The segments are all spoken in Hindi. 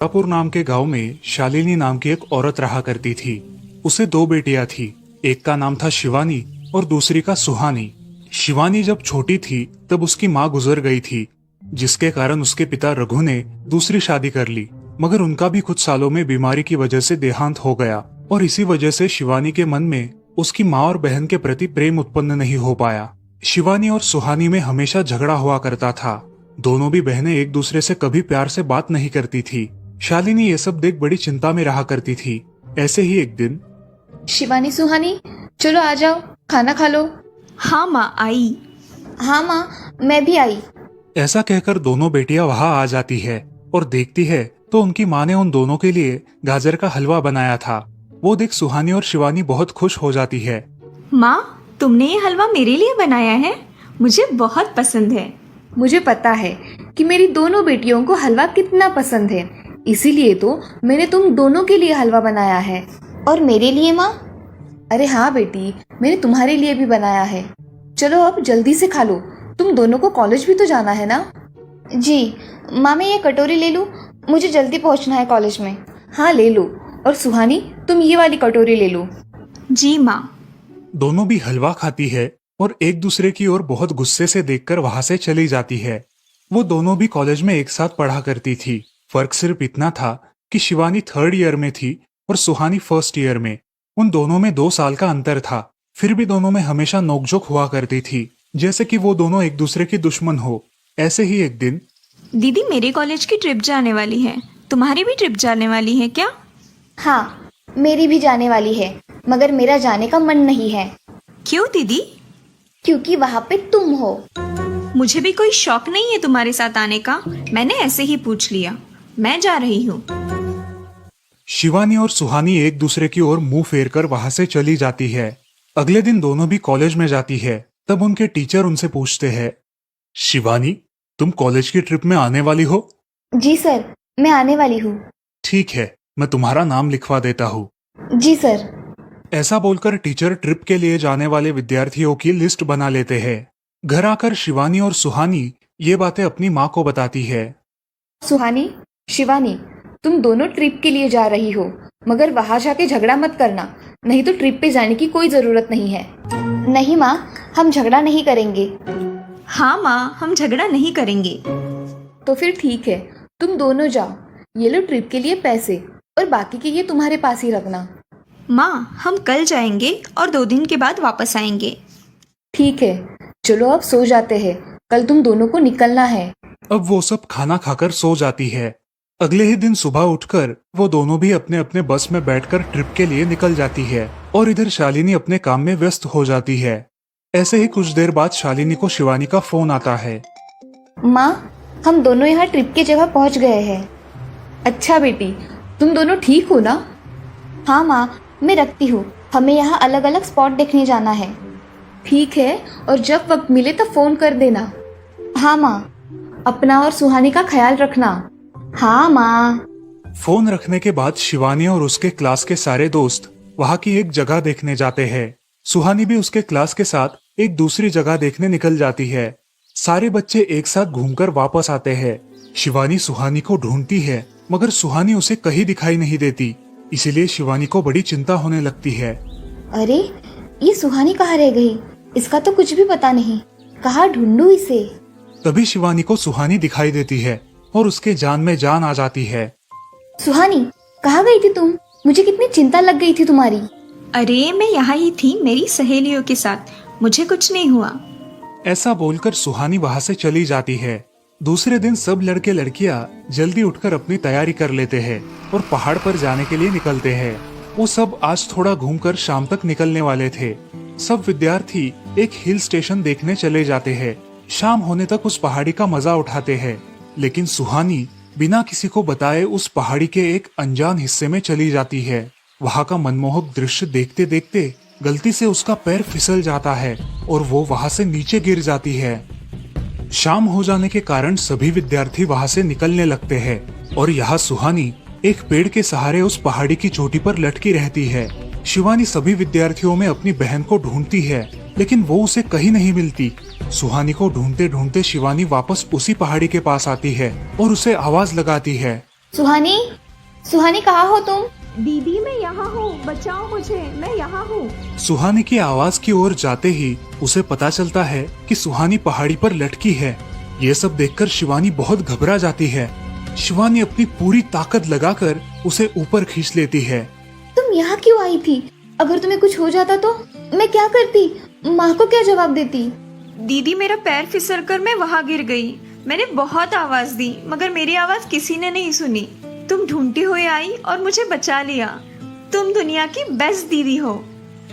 तापुर नाम के गांव में शालिनी नाम की एक औरत रहा करती थी। उसे दो बेटियां थी। एक का नाम था शिवानी और दूसरी का सुहानी। शिवानी जब छोटी थी तब उसकी माँ गुजर गई थी, जिसके कारण उसके पिता रघु ने दूसरी शादी कर ली। मगर उनका भी कुछ सालों में बीमारी की वजह से देहांत हो गया और इसी वजह से शिवानी के मन में उसकी माँ और बहन के प्रति प्रेम उत्पन्न नहीं हो पाया। शिवानी और सुहानी में हमेशा झगड़ा हुआ करता था। दोनों भी बहनें एक दूसरे से कभी प्यार से बात नहीं करती थी। शालिनी ये सब देख बड़ी चिंता में रहा करती थी। ऐसे ही एक दिन, शिवानी सुहानी, चलो आ जाओ, खाना खा लो। हाँ माँ, आई। हाँ माँ, मैं भी आई। ऐसा कहकर दोनों बेटियां वहां आ जाती है और देखती है तो उनकी माँ ने उन दोनों के लिए गाजर का हलवा बनाया था। वो देख सुहानी और शिवानी बहुत खुश हो जाती है। माँ, तुमने ये हलवा मेरे लिए बनाया है? मुझे बहुत पसंद है। मुझे पता है कि मेरी दोनों बेटियों को हलवा कितना पसंद है, इसीलिए तो मैंने तुम दोनों के लिए हलवा बनाया है। और मेरे लिए माँ? अरे हाँ बेटी, मैंने तुम्हारे लिए भी बनाया है। चलो अब जल्दी से खा लो, तुम दोनों को कॉलेज भी तो जाना है ना। जी माँ, मैं ये कटोरी ले लूँ? मुझे जल्दी पहुँचना है कॉलेज में। हाँ ले लो। और सुहानी, तुम ये वाली कटोरी ले लो। जी माँ। दोनों भी हलवा खाती है और एक दूसरे की ओर बहुत गुस्से से देखकर वहां से चली जाती है। वो दोनों भी कॉलेज में एक साथ पढ़ा करती थी। फर्क सिर्फ इतना था कि शिवानी 3rd ईयर में थी और सुहानी 1st ईयर में। उन दोनों में 2 साल का अंतर था। फिर भी दोनों में हमेशा नोकझोंक हुआ करती थी, जैसे कि वो दोनों एक दूसरे की दुश्मन हो। ऐसे ही एक दिन, दीदी, मेरे कॉलेज की ट्रिप जाने वाली है। तुम्हारी भी ट्रिप जाने वाली है क्या? हाँ, मेरी भी जाने वाली है, मगर मेरा जाने का मन नहीं है। क्यों दीदी? क्योंकि वहाँ पे तुम हो। मुझे भी कोई शौक नहीं है तुम्हारे साथ आने का। मैंने ऐसे ही पूछ लिया। मैं जा रही हूँ। शिवानी और सुहानी एक दूसरे की ओर मुंह फेरकर वहां से चली जाती है। अगले दिन दोनों भी कॉलेज में जाती है। तब उनके टीचर उनसे पूछते हैं, शिवानी, तुम कॉलेज की ट्रिप में आने वाली हो? जी सर, मैं आने वाली हूँ। ठीक है, मैं तुम्हारा नाम लिखवा देता हूँ। जी सर। ऐसा बोलकर टीचर ट्रिप के लिए जाने वाले विद्यार्थियों की लिस्ट बना लेते हैं। घर आकर शिवानी और सुहानी ये बातें अपनी माँ को बताती है। सुहानी, शिवानी, तुम दोनों ट्रिप के लिए जा रही हो, मगर वहां जाके झगड़ा मत करना, नहीं तो ट्रिप पे जाने की कोई जरूरत नहीं है। नहीं माँ, हम झगड़ा नहीं करेंगे। हाँ माँ, हम झगड़ा नहीं करेंगे। तो फिर ठीक है, तुम दोनों जाओ। ये लो ट्रिप के लिए पैसे, और बाकी के ये तुम्हारे पास ही रखना। माँ, हम कल जाएंगे और 2 दिन के बाद वापस आएंगे। ठीक है, चलो अब सो जाते हैं, कल तुम दोनों को निकलना है। अब वो सब खाना खाकर सो जाती है। अगले ही दिन सुबह उठकर वो दोनों भी अपने अपने बस में बैठकर ट्रिप के लिए निकल जाती है और इधर शालिनी अपने काम में व्यस्त हो जाती है। ऐसे ही कुछ देर बाद शालिनी को शिवानी का फोन आता है। माँ, हम दोनों यहाँ ट्रिप की जगह पहुँच गए हैं। अच्छा बेटी, तुम दोनों ठीक हो ना? हाँ माँ, मैं रखती हूँ, हमें यहाँ अलग अलग स्पॉट देखने जाना है। ठीक है, और जब वक्त मिले तो फोन कर देना। हाँ माँ, अपना और सुहानी का ख्याल रखना। हाँ माँ। फोन रखने के बाद शिवानी और उसके क्लास के सारे दोस्त वहाँ की एक जगह देखने जाते हैं। सुहानी भी उसके क्लास के साथ एक दूसरी जगह देखने निकल जाती है। सारे बच्चे एक साथ घूमकर वापस आते हैं। शिवानी सुहानी को ढूंढती है, मगर सुहानी उसे कहीं दिखाई नहीं देती। इसीलिए शिवानी को बड़ी चिंता होने लगती है। अरे, ये सुहानी कहाँ रह गई? इसका तो कुछ भी पता नहीं, कहाँ ढूंढूं इसे? तभी शिवानी को सुहानी दिखाई देती है और उसके जान में जान आ जाती है। सुहानी, कहाँ गई थी तुम? मुझे कितनी चिंता लग गई थी तुम्हारी। अरे, मैं यहाँ ही थी मेरी सहेलियों के साथ, मुझे कुछ नहीं हुआ। ऐसा बोलकर सुहानी वहाँ से चली जाती है। दूसरे दिन सब लड़के लड़कियाँ जल्दी उठकर अपनी तैयारी कर लेते हैं और पहाड़ पर जाने के लिए निकलते हैं। वो सब आज थोड़ा घूमकर शाम तक निकलने वाले थे। सब विद्यार्थी एक हिल स्टेशन देखने चले जाते हैं। शाम होने तक उस पहाड़ी का मजा उठाते हैं, लेकिन सुहानी बिना किसी को बताए उस पहाड़ी के एक अनजान हिस्से में चली जाती है। वहाँ का मनमोहक दृश्य देखते देखते गलती से उसका पैर फिसल जाता है और वो वहाँ से नीचे गिर जाती है। शाम हो जाने के कारण सभी विद्यार्थी वहाँ से निकलने लगते हैं और यहाँ सुहानी एक पेड़ के सहारे उस पहाड़ी की चोटी पर लटकी रहती है। शिवानी सभी विद्यार्थियों में अपनी बहन को ढूंढती है, लेकिन वो उसे कहीं नहीं मिलती। सुहानी को ढूंढते ढूंढते शिवानी वापस उसी पहाड़ी के पास आती है और उसे आवाज लगाती है। सुहानी, सुहानी कहाँ हो तुम? दीदी मैं यहाँ हूँ, बचाओ मुझे, मैं यहाँ हूँ। सुहानी की आवाज की ओर जाते ही उसे पता चलता है कि सुहानी पहाड़ी पर लटकी है। ये सब देखकर शिवानी बहुत घबरा जाती है। शिवानी अपनी पूरी ताकत लगाकर उसे ऊपर खींच लेती है। तुम यहाँ क्यों आई थी? अगर तुम्हें कुछ हो जाता तो मैं क्या करती? माँ को क्या जवाब देती? दीदी मेरा पैर फिसल कर मैं वहाँ गिर गई। मैंने बहुत आवाज दी मगर मेरी आवाज किसी ने नहीं सुनी। तुम ढूंढती हुई आई और मुझे बचा लिया। तुम दुनिया की बेस्ट दीदी हो।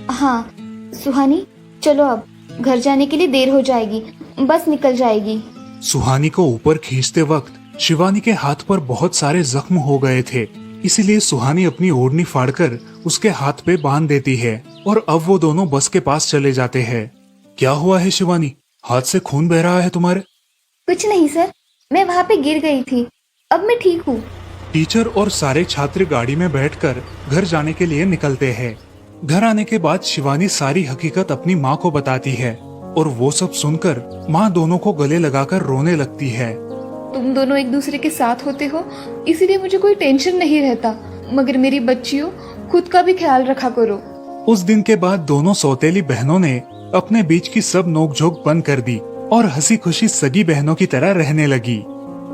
हाँ सुहानी, चलो अब घर जाने के लिए देर हो जाएगी, बस निकल जाएगी। सुहानी को ऊपर खींचते वक्त शिवानी के हाथ पर बहुत सारे जख्म हो गए थे, इसीलिए सुहानी अपनी ओढ़नी फाड़कर उसके हाथ पे बांध देती है और अब वो दोनों बस के पास चले जाते हैं। क्या हुआ है शिवानी? हाथ से खून बह रहा है तुम्हारे? कुछ नहीं सर, मैं वहाँ पे गिर गई थी, अब मैं ठीक हूँ। टीचर और सारे छात्र गाड़ी में बैठकर घर जाने के लिए निकलते हैं। घर आने के बाद शिवानी सारी हकीकत अपनी माँ को बताती है और वो सब सुनकर माँ दोनों को गले लगाकर रोने लगती है। तुम दोनों एक दूसरे के साथ होते हो, इसीलिए मुझे कोई टेंशन नहीं रहता, मगर मेरी बच्चियों, खुद का भी ख्याल रखा करो। उस दिन के बाद दोनों सौतेली बहनों ने अपने बीच की सब नोकझोंक बंद कर दी और हंसी खुशी सगी बहनों की तरह रहने लगी।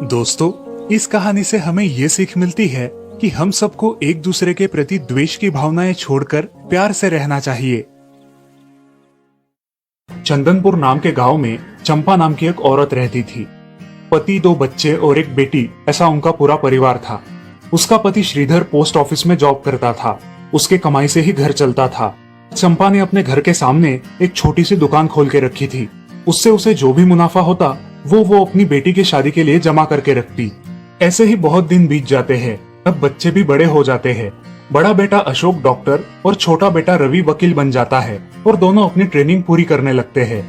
दोस्तों, इस कहानी से हमें ये सीख मिलती है कि हम सबको एक दूसरे के प्रति द्वेष की भावनाएं छोड़कर प्यार से रहना चाहिए। चंदनपुर नाम के गांव में चंपा नाम की एक औरत रहती थी। पति, 2 बच्चे और एक बेटी, ऐसा उनका पूरा परिवार था। उसका पति श्रीधर पोस्ट ऑफिस में जॉब करता था। उसके कमाई से ही घर चलता था। चंपा ने अपने घर के सामने एक छोटी सी दुकान खोल के रखी थी। उससे उसे जो भी मुनाफा होता वो अपनी बेटी की शादी के लिए जमा करके रखती। ऐसे ही बहुत दिन बीत जाते हैं। अब बच्चे भी बड़े हो जाते हैं। बड़ा बेटा अशोक डॉक्टर और छोटा बेटा रवि वकील बन जाता है और दोनों अपनी ट्रेनिंग पूरी करने लगते हैं।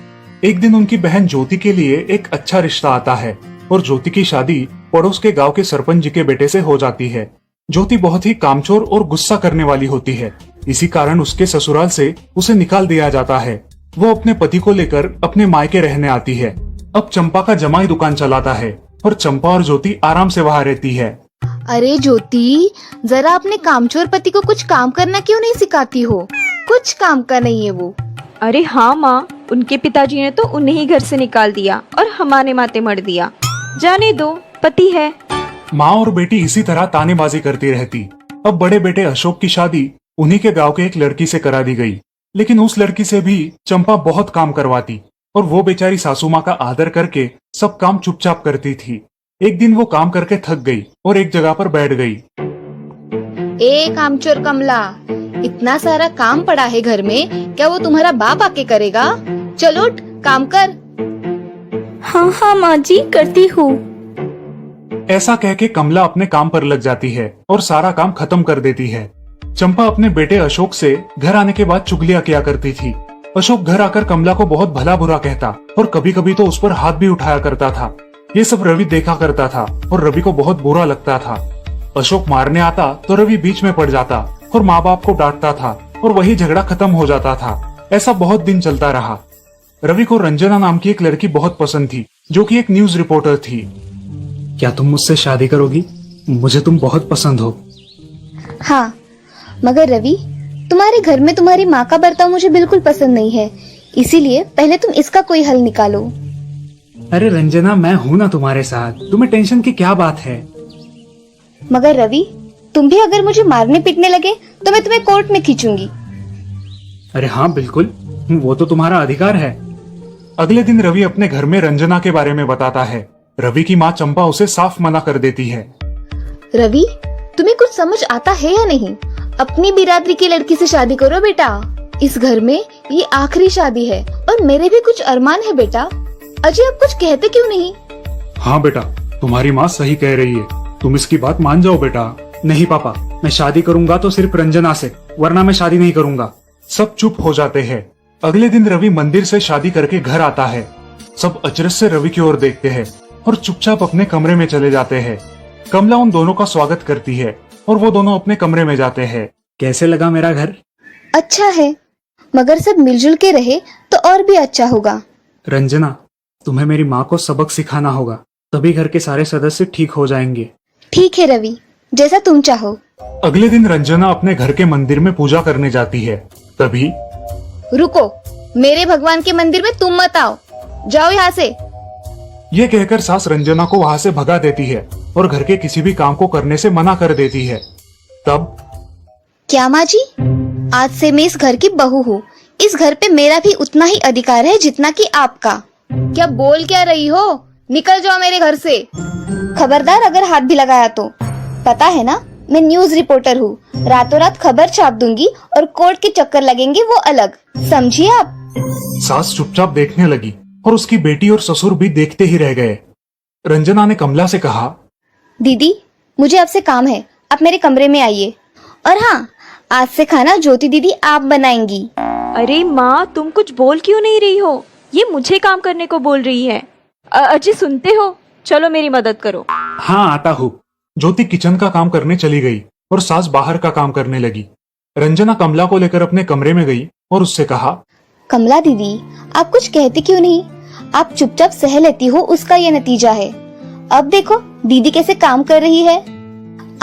एक दिन उनकी बहन ज्योति के लिए एक अच्छा रिश्ता आता है और ज्योति की शादी पड़ोस के गांव के सरपंच जी के बेटे से हो जाती है। ज्योति बहुत ही कामचोर और गुस्सा करने वाली होती है। इसी कारण उसके ससुराल से उसे निकाल दिया जाता है। वो अपने पति को लेकर अपने मायके रहने आती है। अब चंपा का जमाई दुकान चलाता है और चंपा और ज्योति आराम से वहाँ रहती है। अरे ज्योति, जरा अपने कामचोर पति को कुछ काम करना क्यों नहीं सिखाती हो? कुछ काम का नहीं है वो। अरे हाँ माँ, उनके पिताजी ने तो उन्हें ही घर से निकाल दिया और हमारे माथे मर दिया। जाने दो, पति है। माँ और बेटी इसी तरह तानेबाजी करती रहती। अब बड़े बेटे अशोक की शादी उन्हीं के गांव के एक लड़की से करा दी गई, लेकिन उस लड़की से भी चंपा बहुत काम करवाती और वो बेचारी सासू माँ का आदर करके सब काम चुपचाप करती थी। एक दिन वो काम करके थक गई और एक जगह पर बैठ गई। ए कामचोर कमला, इतना सारा काम पड़ा है घर में, क्या वो तुम्हारा बाप आके करेगा? चलो उठ, काम कर। हाँ हाँ माँ जी, करती हूँ। ऐसा कह के कमला अपने काम पर लग जाती है और सारा काम खत्म कर देती है। चंपा अपने बेटे अशोक से घर आने के बाद चुगलियां किया करती थी। अशोक घर आकर कमला को बहुत भला बुरा कहता और कभी कभी तो उस पर हाथ भी उठाया करता था। ये सब रवि देखा करता था और रवि को बहुत बुरा लगता था। अशोक मारने आता तो रवि बीच में पड़ जाता और माँ बाप को डांटता था और वही झगड़ा खत्म हो जाता था। ऐसा बहुत दिन चलता रहा। रवि को रंजना नाम की एक लड़की बहुत पसंद थी, जो कि एक न्यूज रिपोर्टर थी। क्या तुम मुझसे शादी करोगी? मुझे तुम बहुत पसंद हो। हाँ, मगर रवि, तुम्हारे घर में तुम्हारी माँ का बर्ताव मुझे बिल्कुल पसंद नहीं है, इसीलिए पहले तुम इसका कोई हल निकालो। अरे रंजना, मैं हूँ ना तुम्हारे साथ, तुम्हें टेंशन की क्या बात है? मगर रवि, तुम भी अगर मुझे मारने पीटने लगे तो मैं तुम्हें कोर्ट में खींचूंगी। अरे हाँ बिल्कुल, वो तो तुम्हारा अधिकार है। अगले दिन रवि अपने घर में रंजना के बारे में बताता है। रवि की माँ चंपा उसे साफ मना कर देती है। रवि, तुम्हें कुछ समझ आता है या नहीं? अपनी बिरादरी की लड़की से शादी करो बेटा। इस घर में ये आखिरी शादी है और मेरे भी कुछ अरमान है बेटा। अजय, आप कुछ कहते क्यों नहीं? हाँ बेटा, तुम्हारी माँ सही कह रही है, तुम इसकी बात मान जाओ बेटा। नहीं पापा, मैं शादी करूंगा तो सिर्फ रंजना से, वरना मैं शादी नहीं करूंगा। सब चुप हो जाते हैं। अगले दिन रवि मंदिर से शादी करके घर आता है। सब अचरज से रवि की ओर देखते हैं और चुपचाप अपने कमरे में चले जाते हैं। कमला उन दोनों का स्वागत करती है और वो दोनों अपने कमरे में जाते हैं। कैसे लगा मेरा घर? अच्छा है, मगर सब मिलजुल के रहे तो और भी अच्छा होगा। रंजना, तुम्हें मेरी माँ को सबक सिखाना होगा, तभी घर के सारे सदस्य ठीक हो जाएंगे। ठीक है रवि। जैसा तुम चाहो। अगले दिन रंजना अपने घर के मंदिर में पूजा करने जाती है। तभी रुको, मेरे भगवान के मंदिर में तुम मत आओ, जाओ यहाँ से। ये कहकर सास रंजना को वहाँ से भगा देती है और घर के किसी भी काम को करने से मना कर देती है। तब क्या माँ जी, आज से मैं इस घर की बहू हूँ। इस घर पे मेरा भी उतना ही अधिकार है जितना कि आपका। क्या बोल क्या रही हो? निकल जाओ मेरे घर से। खबरदार अगर हाथ भी लगाया तो। पता है ना, मैं न्यूज रिपोर्टर हूँ। रातों रात खबर छाप दूंगी और कोर्ट के चक्कर लगेंगे वो अलग, समझिए आप। सास चुपचाप देखने लगी और उसकी बेटी और ससुर भी देखते ही रह गए। रंजना ने कमला से कहा, दीदी मुझे आपसे काम है, आप मेरे कमरे में आइए। और हाँ, आज से खाना ज्योति दीदी आप बनाएंगी। अरे माँ, तुम कुछ बोल क्यों नहीं रही हो? ये मुझे काम करने को बोल रही है। अजय सुनते हो? चलो मेरी मदद करो। हाँ आता हूँ। ज्योति किचन का काम करने चली गई और सास बाहर का काम करने लगी। रंजना कमला को लेकर अपने कमरे में गई और उससे कहा, कमला दीदी, आप कुछ कहती क्यों नहीं? आप चुपचाप सह लेती हो, उसका ये नतीजा है। अब देखो दीदी कैसे काम कर रही है।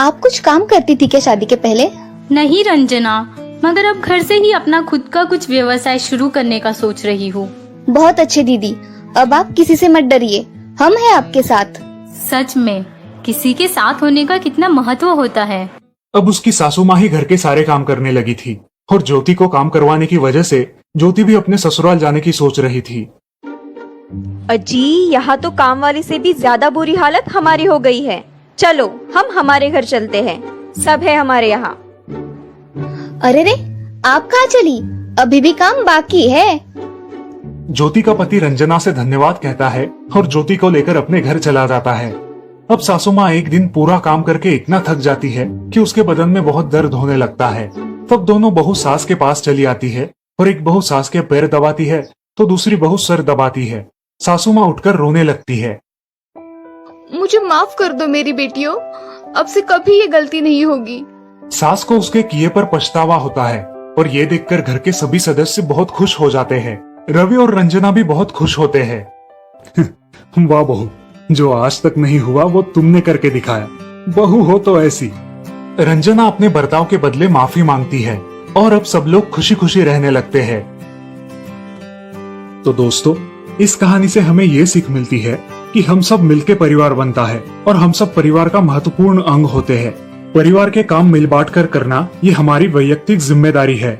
आप कुछ काम करती थी क्या शादी के पहले? नहीं रंजना, मगर अब घर से ही अपना खुद का कुछ व्यवसाय शुरू करने का सोच रही हूँ। बहुत अच्छे दीदी, अब आप किसी से मत डरिए, हम हैं आपके साथ। सच में किसी के साथ होने का कितना महत्व होता है। अब उसकी सासू माँ ही घर के सारे काम करने लगी थी और ज्योति को काम करवाने की वजह से ज्योति भी अपने ससुराल जाने की सोच रही थी। अजी, यहाँ तो काम वाली से भी ज्यादा बुरी हालत हमारी हो गई है। चलो हम हमारे घर चलते हैं, सब है हमारे यहाँ। अरे रे, आप कहाँ चली? अभी भी काम बाकी है। ज्योति का पति रंजना से धन्यवाद कहता है और ज्योति को लेकर अपने घर चला जाता है। अब सासू माँ एक दिन पूरा काम करके इतना थक जाती है कि उसके बदन में बहुत दर्द होने लगता है। तब दोनों बहू सास के पास चली आती है और एक बहू सास के पैर दबाती है तो दूसरी बहू सर दबाती है। सासू माँ उठकर रोने लगती है। मुझे माफ कर दो मेरी बेटियों, अब से कभी ये गलती नहीं होगी। सास को उसके किए पर पछतावा होता है और ये देखकर घर के सभी सदस्य बहुत खुश हो जाते हैं। रवि और रंजना भी बहुत खुश होते हैं। वाह बहू, जो आज तक नहीं हुआ वो तुमने करके दिखाया। बहू हो तो ऐसी। रंजना अपने बर्ताव के बदले माफी मांगती है और अब सब लोग खुशी खुशी रहने लगते हैं। तो दोस्तों, इस कहानी से हमें ये सीख मिलती है कि हम सब मिलके परिवार बनता है और हम सब परिवार का महत्वपूर्ण अंग होते हैं। परिवार के काम मिल बांट कर करना ये हमारी वैयक्तिक जिम्मेदारी है।